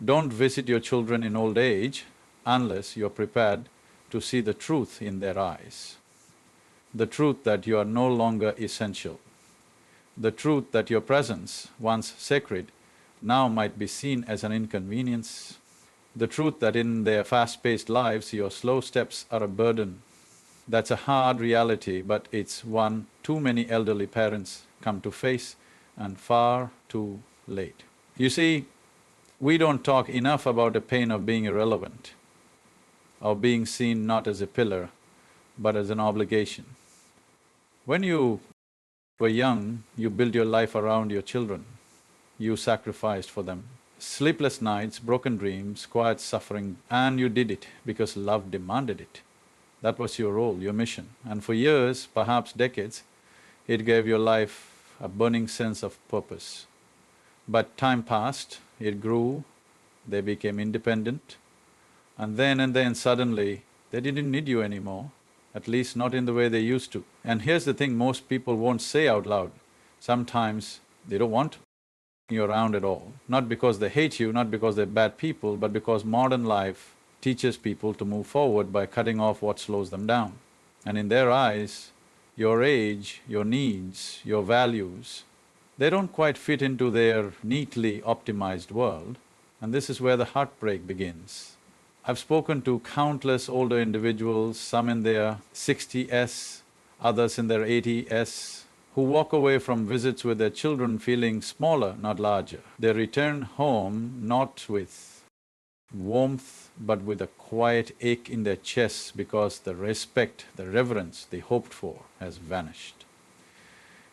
Don't visit your children in old age unless you're prepared to see the truth in their eyes, the truth that you are no longer essential, the truth that your presence, once sacred, now might be seen as an inconvenience, the truth that in their fast-paced lives your slow steps are a burden. That's a hard reality, but it's one too many elderly parents come to face and far too late. You see, we don't talk enough about the pain of being irrelevant, of being seen not as a pillar, but as an obligation. When you were young, you built your life around your children. You sacrificed for them. Sleepless nights, broken dreams, quiet suffering, and you did it because love demanded it. That was your role, your mission. And for years, perhaps decades, it gave your life a burning sense of purpose. But time passed, it grew, they became independent, and then suddenly, they didn't need you anymore, at least not in the way they used to. And here's the thing most people won't say out loud. Sometimes they don't want you around at all. Not because they hate you, not because they're bad people, but because modern life teaches people to move forward by cutting off what slows them down. And in their eyes, your age, your needs, your values, they don't quite fit into their neatly optimized world, and this is where the heartbreak begins. I've spoken to countless older individuals, some in their 60s, others in their 80s, who walk away from visits with their children feeling smaller, not larger. They return home not with warmth, but with a quiet ache in their chests because the respect, the reverence they hoped for has vanished.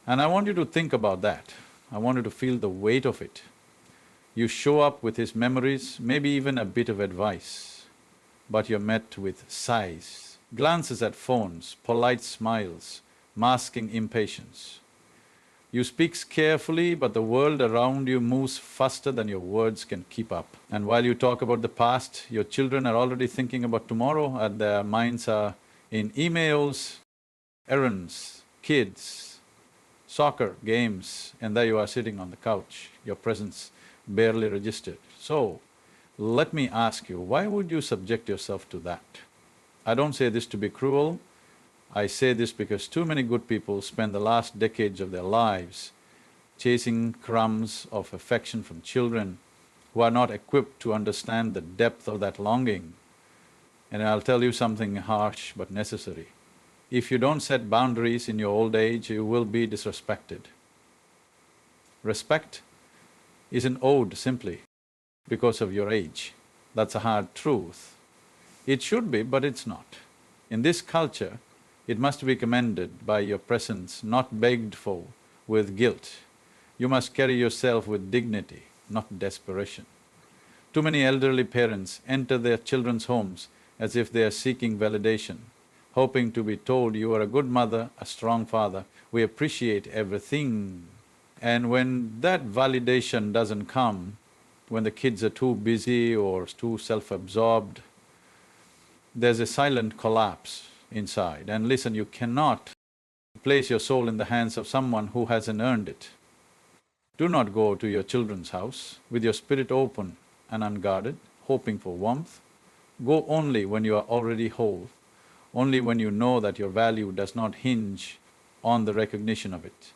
And I want you to think about that. I want you to feel the weight of it. You show up with his memories, maybe even a bit of advice, but you're met with sighs, glances at phones, polite smiles, masking impatience. You speak carefully, but the world around you moves faster than your words can keep up. And while you talk about the past, your children are already thinking about tomorrow and their minds are in emails, errands, kids, soccer, games, and there you are sitting on the couch, your presence barely registered. So, let me ask you, why would you subject yourself to that? I don't say this to be cruel, I say this because too many good people spend the last decades of their lives chasing crumbs of affection from children who are not equipped to understand the depth of that longing. And I'll tell you something harsh but necessary. If you don't set boundaries in your old age, you will be disrespected. Respect isn't owed simply because of your age. That's a hard truth. It should be, but it's not. In this culture, it must be commended by your presence, not begged for with guilt. You must carry yourself with dignity, not desperation. Too many elderly parents enter their children's homes as if they are seeking validation, hoping to be told, you are a good mother, a strong father, we appreciate everything. And when that validation doesn't come, when the kids are too busy or too self-absorbed, there's a silent collapse inside. And listen, you cannot place your soul in the hands of someone who hasn't earned it. Do not go to your children's house with your spirit open and unguarded, hoping for warmth. Go only when you are already whole, only when you know that your value does not hinge on the recognition of it.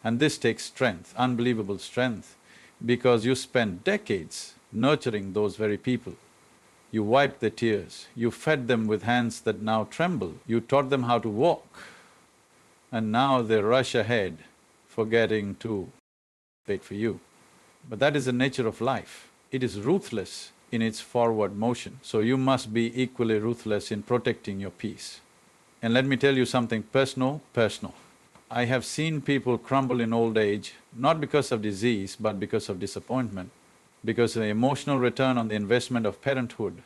And this takes strength, unbelievable strength, because you spent decades nurturing those very people. You wiped their tears, you fed them with hands that now tremble, you taught them how to walk, and now they rush ahead, forgetting to wait for you. But that is the nature of life. It is ruthless in its forward motion, so you must be equally ruthless in protecting your peace. And let me tell you something personal. I have seen people crumble in old age, not because of disease, but because of disappointment, because the emotional return on the investment of parenthood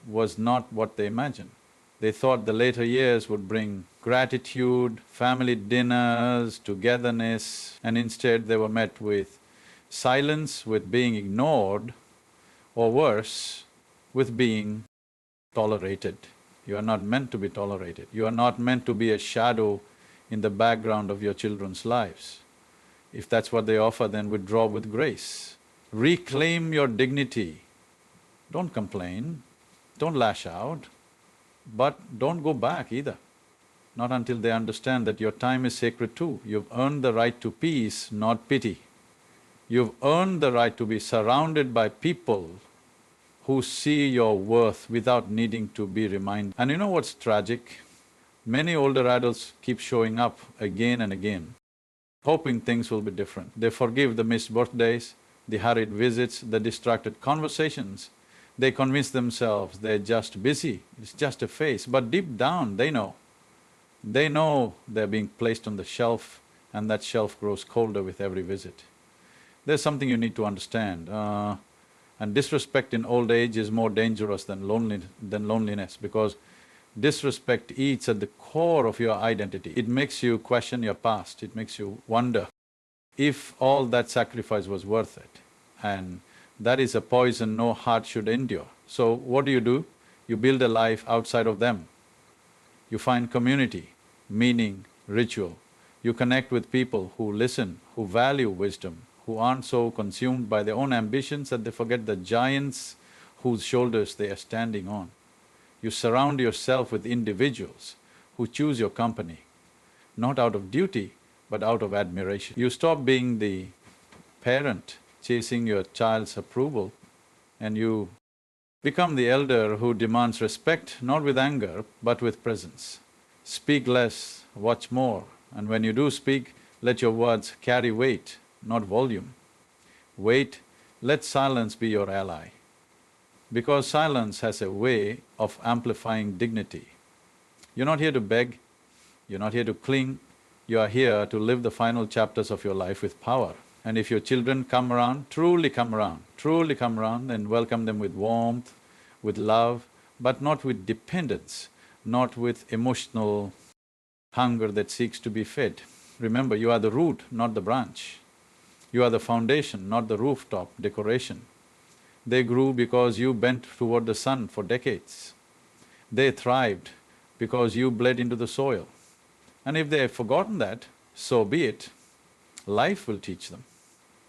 was not what they imagined. They thought the later years would bring gratitude, family dinners, togetherness, and instead they were met with silence, with being ignored, or worse, with being tolerated. You are not meant to be tolerated. You are not meant to be a shadow in the background of your children's lives. If that's what they offer, then withdraw with grace. Reclaim your dignity Don't complain, don't lash out, but don't go back either. Not until they understand that your time is sacred too. You've earned the right to peace, not pity. You've earned the right to be surrounded by people who see your worth without needing to be reminded. And you know what's tragic? Many older adults keep showing up again and again, hoping things will be different. They forgive the missed birthdays, the hurried visits, the distracted conversations. They convince themselves they're just busy, it's just a phase, but deep down they know. They know they're being placed on the shelf and that shelf grows colder with every visit. There's something you need to understand. And disrespect in old age is more dangerous than loneliness, because disrespect eats at the core of your identity. It makes you question your past, it makes you wonder if all that sacrifice was worth it. And that is a poison no heart should endure. So what do? You build a life outside of them. You find community, meaning, ritual. You connect with people who listen, who value wisdom, who aren't so consumed by their own ambitions that they forget the giants whose shoulders they are standing on. You surround yourself with individuals who choose your company, not out of duty, but out of admiration. You stop being the parent chasing your child's approval, and you become the elder who demands respect not with anger, but with presence. Speak less, watch more, and when you do speak, let your words carry weight, not volume. Wait, let silence be your ally, because silence has a way of amplifying dignity. You're not here to beg, you're not here to cling, you are here to live the final chapters of your life with power. And if your children come around, truly come around, then welcome them with warmth, with love, but not with dependence, not with emotional hunger that seeks to be fed. Remember, you are the root, not the branch. You are the foundation, not the rooftop decoration. They grew because you bent toward the sun for decades. They thrived because you bled into the soil. And if they have forgotten that, so be it. Life will teach them.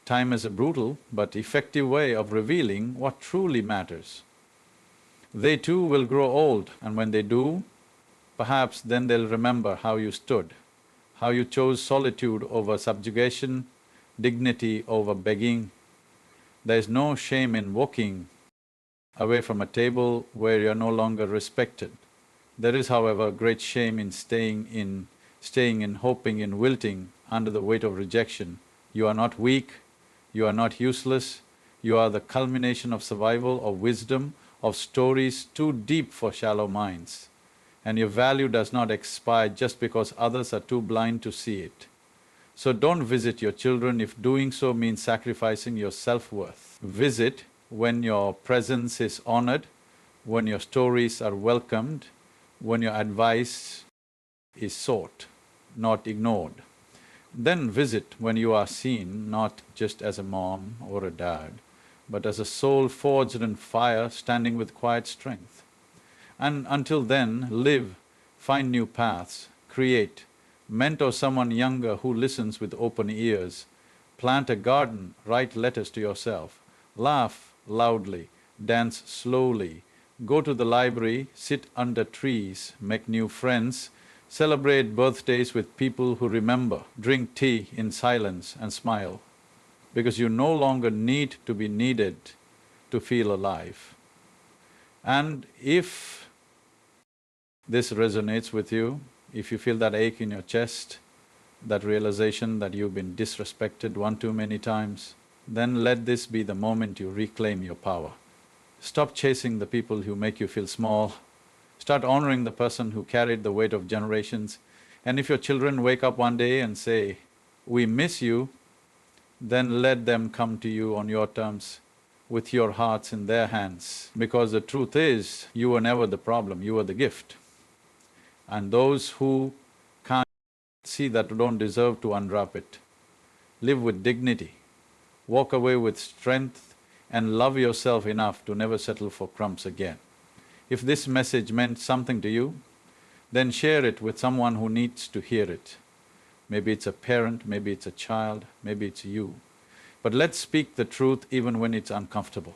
Time is a brutal but effective way of revealing what truly matters. They too will grow old, and when they do, perhaps then they'll remember how you stood, how you chose solitude over subjugation, dignity over begging. There's no shame in walking away from a table where you're no longer respected. There is, however, great shame in staying in hoping, in wilting under the weight of rejection. You are not weak, you are not useless, you are the culmination of survival, of wisdom, of stories too deep for shallow minds. And your value does not expire just because others are too blind to see it. So don't visit your children if doing so means sacrificing your self-worth. Visit when your presence is honored, when your stories are welcomed, when your advice is sought, not ignored. Then visit when you are seen not just as a mom or a dad, but as a soul forged in fire, standing with quiet strength. And until then, live, find new paths, create, mentor someone younger who listens with open ears, plant a garden, write letters to yourself, laugh loudly, dance slowly, go to the library, sit under trees, make new friends, celebrate birthdays with people who remember, drink tea in silence and smile, because you no longer need to be needed to feel alive. And if this resonates with you, if you feel that ache in your chest, that realization that you've been disrespected one too many times, then let this be the moment you reclaim your power. Stop chasing the people who make you feel small. Start honoring the person who carried the weight of generations. And if your children wake up one day and say, "We miss you," then let them come to you on your terms, with your hearts in their hands. Because the truth is, you were never the problem, you were the gift. And those who can't see that don't deserve to unwrap it. Live with dignity, walk away with strength, and love yourself enough to never settle for crumbs again. If this message meant something to you, then share it with someone who needs to hear it. Maybe it's a parent, maybe it's a child, maybe it's you. But let's speak the truth even when it's uncomfortable.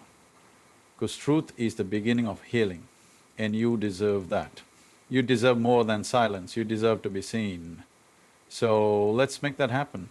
because truth is the beginning of healing, and you deserve that. You deserve more than silence, you deserve to be seen. So let's make that happen.